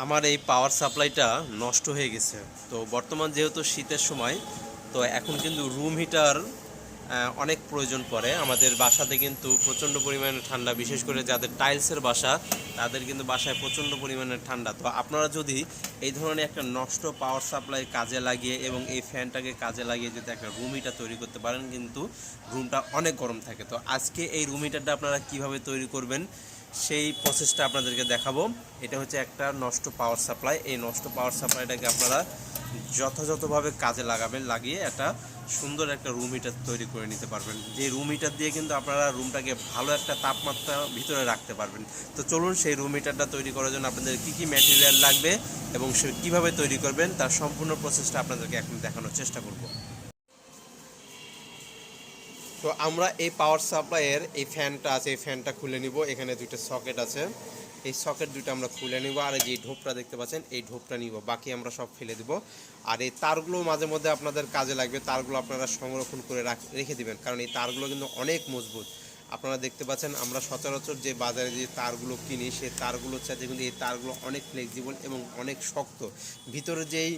আমার এই পাওয়ার সাপ্লাইটা নষ্ট হয়ে গেছে। তো বর্তমান যেহেতু শীতের সময়, তো এখন কিন্তু রুম হিটার অনেক প্রয়োজন পড়ে। আমাদের বাসাতে কিন্তু প্রচণ্ড পরিমাণে ঠান্ডা, বিশেষ করে যাদের টাইলসের বাসা তাদের কিন্তু বাসায় প্রচণ্ড পরিমাণে ঠান্ডা। তো আপনারা যদি এই ধরনের একটা নষ্ট পাওয়ার সাপ্লাই কাজে লাগিয়ে এবং এই ফ্যানটাকে কাজে লাগিয়ে যদি একটা রুম হিটার তৈরি করতে পারেন, কিন্তু রুমটা অনেক গরম থাকে। তো আজকে এই রুম হিটারটা আপনারা কীভাবে তৈরি করবেন সেই প্রসেসটা আপনাদেরকে দেখাবো। এটা হচ্ছে একটা নষ্ট পাওয়ার সাপ্লাই। এই নষ্ট পাওয়ার সাপ্লাইটাকে আপনারা যথাযথভাবে কাজে লাগাবেন, লাগিয়ে একটা সুন্দর একটা রুম হিটার তৈরি করে নিতে পারবেন। যে রুম হিটার দিয়ে কিন্তু আপনারা রুমটাকে ভালো একটা তাপমাত্রা ভিতরে রাখতে পারবেন। তো চলুন সেই রুম হিটারটা তৈরি করার জন্য আপনাদের কী কী ম্যাটেরিয়াল লাগবে এবং সে কীভাবে তৈরি করবেন তার সম্পূর্ণ প্রসেসটা আপনাদেরকে এখন দেখানোর চেষ্টা করব। তো আমরা এই পাওয়ার সাপ্লাইয়ের এই ফ্যানটা আছে, এই ফ্যানটা খুলে নিব। এখানে দুটো সকেট আছে, এই সকেট দুটো আমরা খুলে নিব। আর এই যে ঢোপটা দেখতে পাচ্ছেন, এই ঢোপটা নিব, বাকি আমরা সব ফেলে দিব। আর এই তারগুলো মাঝে মধ্যে আপনাদের কাজে লাগবে, তারগুলো আপনারা সংরক্ষণ করে রেখে দিবেন, কারণ এই তারগুলো কিন্তু অনেক মজবুত। আপনারা দেখতে পাচ্ছেন আমরা সচরাচর যে বাজারে যে তারগুলো কিনি, সেই তারগুলোর সাথে কিন্তু এই তারগুলো অনেক ফ্লেক্সিবল এবং অনেক শক্ত। ভিতরে যেই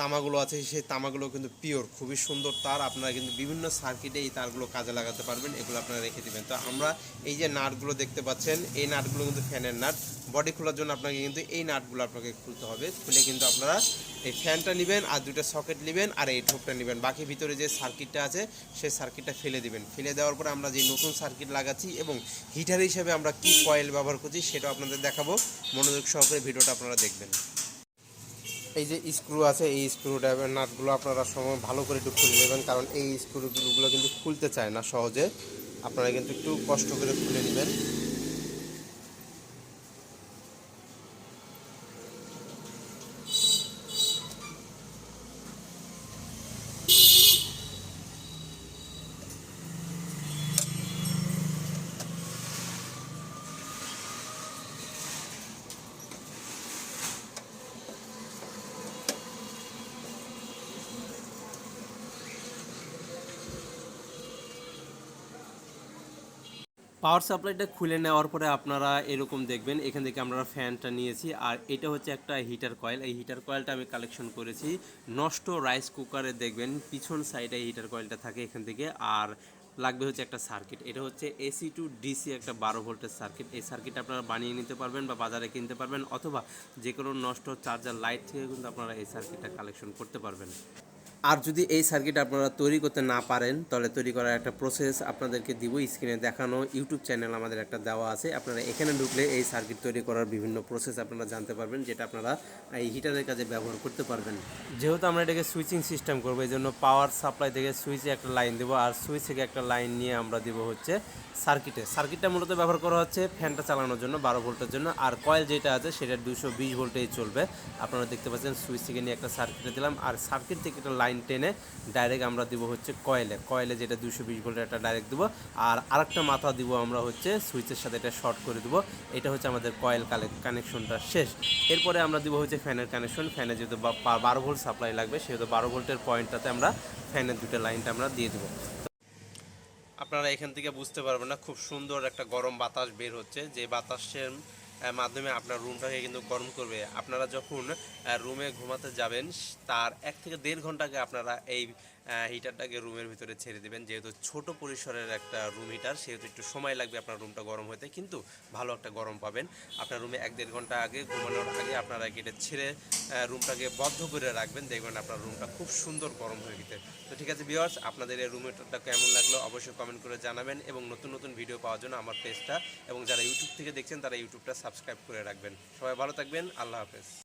তামাগুলো আছে সেই তামাগুলো কিন্তু পিওর, খুবই সুন্দর তার। আপনারা কিন্তু বিভিন্ন সার্কিটে এই তারগুলো কাজে লাগাতে পারবেন, এগুলো আপনারা রেখে দেবেন। তো আমরা এই যে নাটগুলো দেখতে পাচ্ছেন, এই নাটগুলো কিন্তু ফ্যানের নাট। বডি খোলার জন্য আপনাকে কিন্তু এই নাটগুলো আপনাকে খুলতে হবে। খুলে কিন্তু আপনারা এই ফ্যানটা নেবেন, আর দুটো সকেট নেবেন, আর এই ঢোপটা নেবেন। বাকি ভিতরে যে সার্কিটটা আছে সেই সার্কিটটা ফেলে দিবেন। ফেলে দেওয়ার পরে আমরা যে নতুন সার্কিট লাগাচ্ছি এবং হিটার হিসেবে আমরা কি কয়েল ব্যবহার করছি সেটাও আপনাদের দেখাবো। মনোযোগ সহকারে ভিডিওটা আপনারা দেখবেন। এই যে স্ক্রু আছে, এই স্ক্রু ড্রাইভার নাটগুলো আপনারা সময় ভালো করে একটু খুলে নেবেন, কারণ এই স্ক্রুগুলো কিন্তু খুলতে চায় না সহজে। আপনারা কিন্তু একটু কষ্ট করে খুলে নেবেন। পাওয়ার সাপ্লাইটা খুলে নেওয়ার পরে আপনারা এরকম দেখবেন, এখান থেকে আমরা ফ্যানটা নিয়েছি, আর এটা হচ্ছে একটা হিটার কয়েল। এই হিটার কয়েলটা আমি কালেকশন করেছি নষ্ট রাইস কুকারে। দেখবেন পিছন সাইডে হিটার কয়েলটা থাকে এখান থেকে। আর লাগবে হচ্ছে একটা সার্কিট, এটা হচ্ছে এসি টু ডিসি একটা 12 ভোল্টের সার্কিট। এই সার্কিট আপনারা বানিয়ে নিতে পারবেন বা বাজারে কিনতে পারবেন, অথবা যে কোনো নষ্ট চার্জার লাইট থেকে কিন্তু আপনারা এই সার্কিটটা কালেকশন করতে পারবেন। আর যদি এই সার্কিট আপনারা তৈরি করতে না পারেন, তাহলে তৈরি করার একটা প্রসেস আপনাদেরকে দিব। স্ক্রিনে দেখানো ইউটিউব চ্যানেল আমাদের একটা দেওয়া আছে, আপনারা এখানে ঢুকলে এই সার্কিট তৈরি করার বিভিন্ন প্রসেস আপনারা জানতে পারবেন, যেটা আপনারা এই হিটারের কাজে ব্যবহার করতে পারবেন। যেহেতু আমরা এটাকে সুইচিং সিস্টেম করবো, এই জন্য পাওয়ার সাপ্লাই থেকে সুইচে একটা লাইন দেবো, আর সুইচ থেকে একটা লাইন নিয়ে আমরা দিব হচ্ছে সার্কিটটা মূলত ব্যবহার করা হচ্ছে ফ্যানটা চালানোর জন্য 12 ভোল্টের জন্য। আর কয়েল যেটা আছে সেটা 220 ভোল্টেই চলবে। আপনারা দেখতে পাচ্ছেন সুইচ থেকে নিয়ে একটা সার্কিটে দিলাম, আর সার্কিট থেকে একটা লাইন টেনে ডাইরেক্ট আমরা দিব হচ্ছে কয়েলে যেটা 220 ভোল্টের একটা ডাইরেক্ট দিব। আর আরেকটা মাথা দিব আমরা হচ্ছে সুইচের সাথে এটা শর্ট করে দিব। এটা হচ্ছে আমাদের কয়েল কানেকশনটা শেষ। এরপরে আমরা দিব হচ্ছে ফ্যানের কানেকশন। ফ্যানে যেহেতু 12 ভোল্ট সাপ্লাই লাগবে, সেহেতু 12 ভোল্টের পয়েন্টটাতে আমরা ফ্যানের দুটো লাইনটা আমরা দিয়ে দেবো। আপনারা এখান থেকে বুঝতে পারবেন না, খুব সুন্দর একটা গরম বাতাস বের হচ্ছে, যে বাতাসের মাধ্যমে আপনার রুমটাকে কিন্তু গরম করবে। আপনারা যখন রুমে ঘুমাতে যাবেন তার 1 থেকে 1.5 ঘন্টা আগে আপনারা এই হিটারটাকে রুমের ভিতরে ছেড়ে দেবেন। যেহেতু ছোট পরিসরের একটা রুম হিটার, সেহেতু একটু সময় লাগবে আপনার রুমটা গরম হতে, কিন্তু ভালো একটা গরম পাবেন। আপনার রুমে 1-1.5 ঘন্টা আগে, ঘুমানোর আগে আপনারা এটা ছেড়ে রুমটাকে বদ্ধ করে রাখবেন, দেখবেন আপনার রুমটা খুব সুন্দর গরম হয়ে গেছে। তো ঠিক আছে ভিউয়ার্স, আপনাদের এই রুম হিটারটা কেমন লাগলো অবশ্যই কমেন্ট করে জানাবেন, এবং নতুন নতুন ভিডিও পাওয়ার জন্য আমার পেজটা এবং যারা ইউটিউব থেকে দেখছেন তারা ইউটিউবটা সাবস্ক্রাইব করে রাখবেন। সবাই ভালো থাকবেন, আল্লাহ হাফেজ।